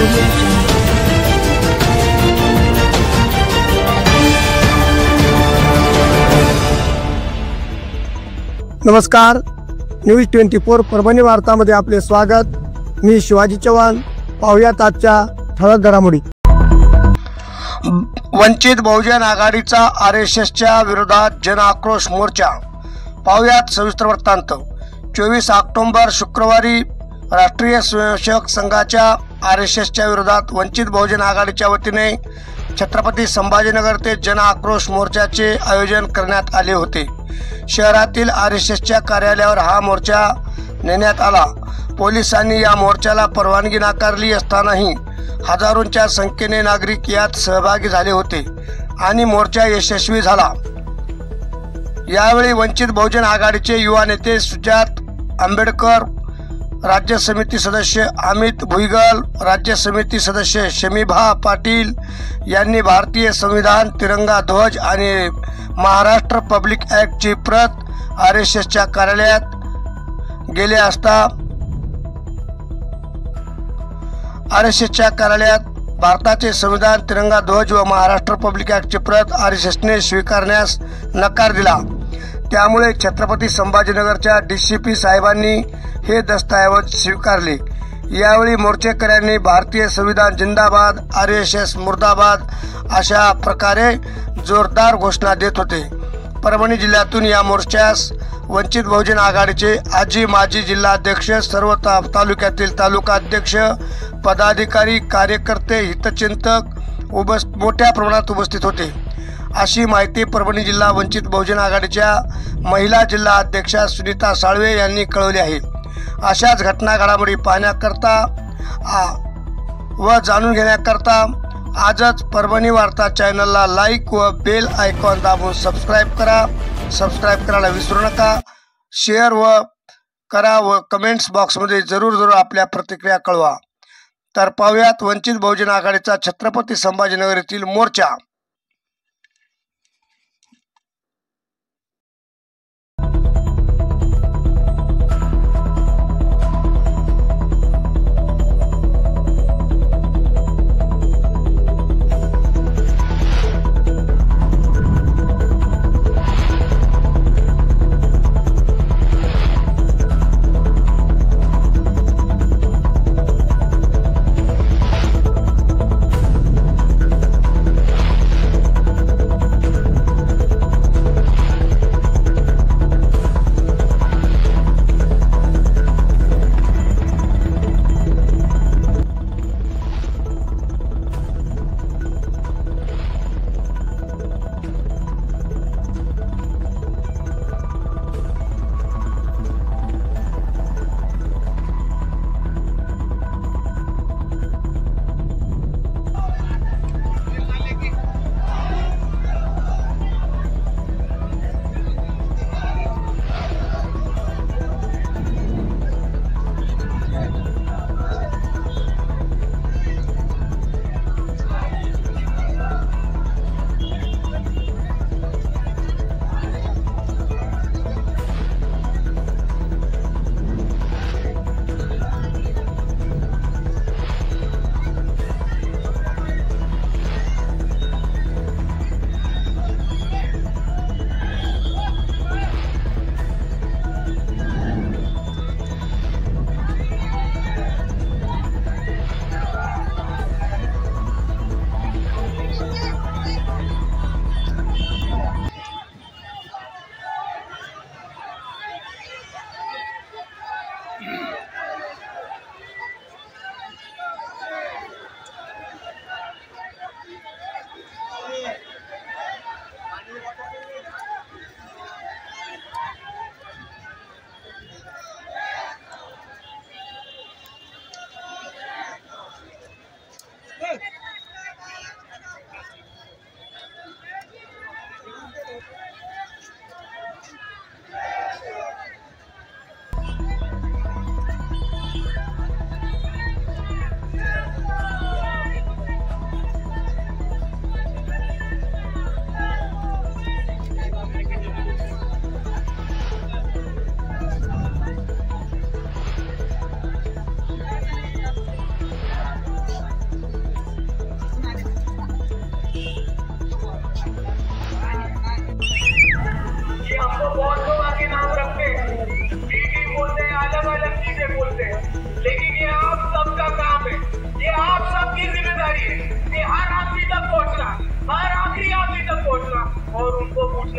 नमस्कार, न्यूज 24 परभणी वार्तामध्ये आपले स्वागत। मी शिवाजी चव्हाण। पाहुयात आजच्या ठळक घडामोडी। वंचित बहुजन आघाडीचा आरएसएसच्या विरोधात जन आक्रोश मोर्चा। पाहुयात सविस्तर वृत्तांत। 24 ऑक्टोबर शुक्रवारी राष्ट्रीय स्वयंसेवक संघाच्या आरएसएसच्या विरोधात वंचित बहुजन आघाडीच्या वतीने छत्रपती संभाजीनगर ते जन आक्रोश मोर्चाचे आयोजन करण्यात आले होते। शहरातील आरएसएसच्या कार्यालयावर हा मोर्चा नेण्यात आला। पोलिसांनी या मोर्चाला परवानगी नाकारली असतानाही हजारोंच्या संख्येने नागरिक यात सहभागी झाले होते आणि मोर्चा यशस्वी झाला। यावेळी वंचित बहुजन आघाडीचे युवा नेते सुजात आंबेडकर, राज्य समिती सदस्य अमित भुईगल, राज्य समिती सदस्य शमीभा पाटील यांनी भारतीय संविधान, तिरंगा ध्वज आणि महाराष्ट्र पब्लिक ॲक्टची प्रत आरएसएसच्या कार्यालयात गेले असता आरएसएसच्या कार्यालयात भारताचे संविधान, तिरंगा ध्वज व महाराष्ट्र पब्लिक ॲक्टची प्रत आरएसएसने स्वीकारण्यास नकार दिला। त्यामुळे छत्रपती संभाजीनगरच्या डीसीपी साहेबांनी हे दस्तऐवज स्वीकारले। यावेळी मोर्चेकऱ्यांनी भारतीय संविधान जिंदाबाद, आरएसएस मुर्दाबाद अशा प्रकारे जोरदार घोषणा देत होते। परभणी जिल्ह्यातून या मोर्चास वंचित बहुजन आघाडीचे आजी माजी जिल्हाध्यक्ष, सर्व तालुक्यातील तालुकाध्यक्ष, पदाधिकारी, कार्यकर्ते, हितचिंतक मोठ्या प्रमाणात उपस्थित होते, अशी माहिती परभणी जिल्हा वंचित बहुजन आघाडीच्या महिला जिल्हा अध्यक्षा सुनीता साळवे यांनी कळवली आहे। अशाच घटना घडामोडी पाहण्याकरता व जाणून घेण्याकरता आजच परभणी वार्ता चॅनलला लाईक व बेल आयकॉन दाबून सबस्क्राईब करा। सबस्क्राईब करायला विसरू नका। शेअर करा व कमेंट्स बॉक्समध्ये जरूर आपल्या प्रतिक्रिया कळवा। तर पाहुयात वंचित बहुजन आघाडीचा छत्रपती संभाजीनगर येथील मोर्चा।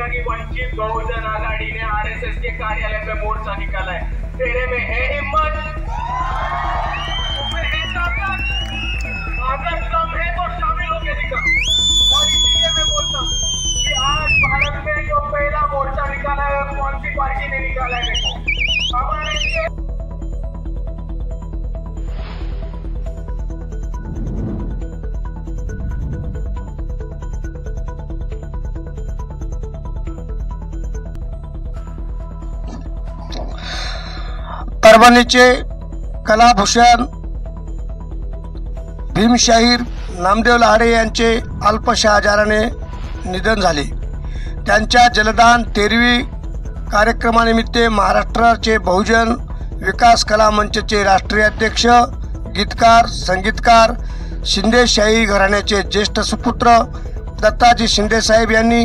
सुना कि वंचित बहुजन आघाड़ी ने आरएसएस के कार्यालय पे मोर्चा निकाला है। तेरे में है हिम्मत? तुम्हें है ताकत? अगर दम है तो शामिल होके दिखा। और इसलिए मैं बोलता हूँ कि आज भारत में जो पहला मोर्चा निकाला है कौन सी पार्टी ने निकाला है? देखो हमारे परभणीचे कलाभूषण भीमशाहीर नामदेव लहाडे यांचे अल्पशा आजाराने निधन झाले। त्यांच्या जलदान 13वी कार्यक्रमानिमित्त महाराष्ट्राचे बहुजन विकास कला मंचचे राष्ट्रीय अध्यक्ष, गीतकार, संगीतकार, शिंदेशाही घराण्याचे ज्येष्ठ सुपुत्र दत्ताजी शिंदेसाहेब यांनी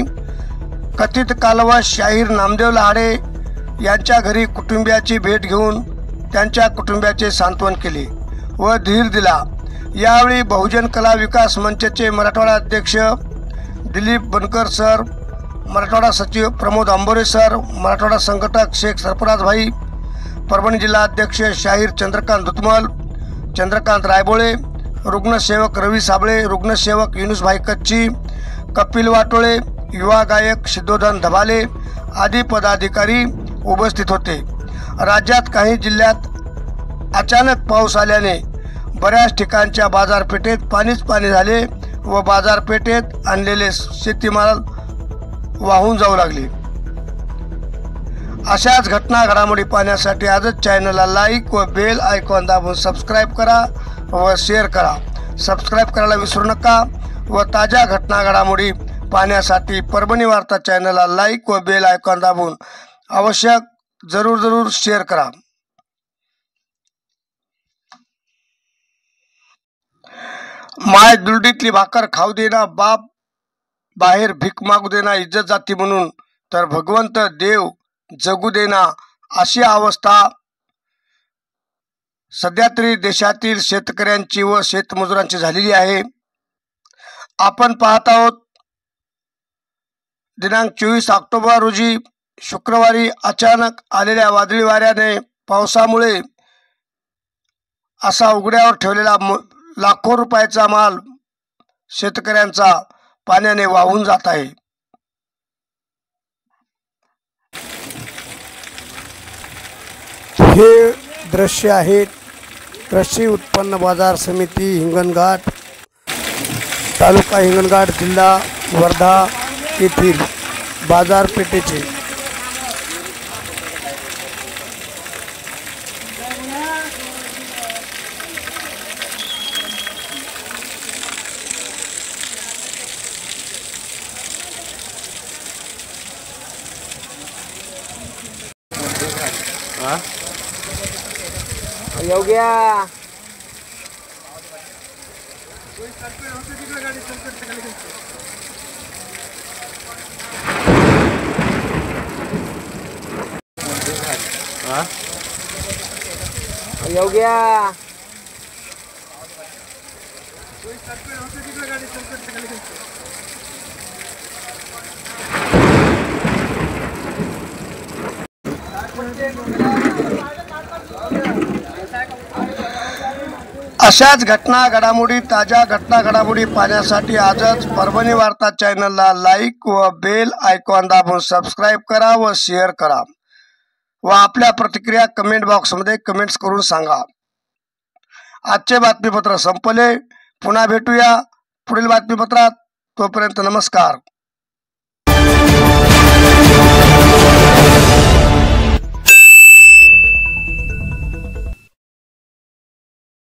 कथित कालवश शाहीर नामदेव लहाडे यांच्या घरी कुटुंबियाची भेट घेऊन त्यांच्या कुटुंबियाचे सांत्वन केले व धीर दिला। यावेळी बहुजन कला विकास मंचचे मराठवाडा अध्यक्ष दिलीप बनकर सर, मराठवाडा सचिव प्रमोद आंबोरे सर, मराठवाडा संघटक शेख सरफराज भाई, परभणी जिल्हा अध्यक्ष शाहीर चंद्रकांत दुतमल, चंद्रकांत रायबोळे, रुग्णसेवक रवी साबळे, रुग्णसेवक युनुसभाई कच्ची, कपिल वाटोळे, युवा गायक सिद्धोधन धबाले आदी पदाधिकारी उपस्थित होते। राज्यात काही जिल्ह्यात अचानक पाऊस आल्याने बऱ्याच ठिकाणच्या बाजारपेठेत पाणीच पाणी झाले व बाजारपेठेत आणलेले शेतीमाल वाहून जाऊ लागले। अशाच घटना घडामोडी पाहण्यासाठी आजच चॅनलला लाईक व बेल आयकॉन दाबून सबस्क्राईब करा व शेअर करा। सबस्क्राईब करायला विसरू नका व ताज्या घटना घडामोडी पाहण्यासाठी परभणी वार्ता चॅनलला लाईक व बेल आयकॉन दाबून आवश्यक जरूर शेअर करा। माय दुलडीतली भाकर खाऊ देना, बाप बाहेर भीक मागू देना, इज्जत जाती म्हणून तर भगवंत देव जगू देना, अशी अवस्था सध्या तरी देशातील शेतकऱ्यांची व शेतमजुरांची झालेली आहे। आपण पाहत आहोत दिनांक 24 ऑक्टोबर रोजी शुक्रवारी अचानक आलेल्या वादळी वाऱ्याने, पावसामुळे असा उघड्यावर ठेवलेला लाखो रुपयाचा माल शेतकऱ्यांचा पाण्याने वाहून जात आहे। हे दृश्य आहे कृषी उत्पन्न बाजार समिती हिंगणघाट, तालुका हिंगणघाट, जिल्हा वर्धा येथील बाजारपेठेचे। योग्या योग्या अशाच घटना घडामोडी, ताज्या घटना घडामोडी पाहण्यासाठी आजच परभणी वार्ता चॅनलला लाईक व बेल आयकॉन दाबून सबस्क्राईब करा व शेअर करा व आपल्या प्रतिक्रिया कमेंट बॉक्समध्ये कमेंट्स करून सांगा। आजचे बातमीपत्र संपले। पुन्हा भेटूया पुढील बातमीपत्रात। तोपर्यंत नमस्कार।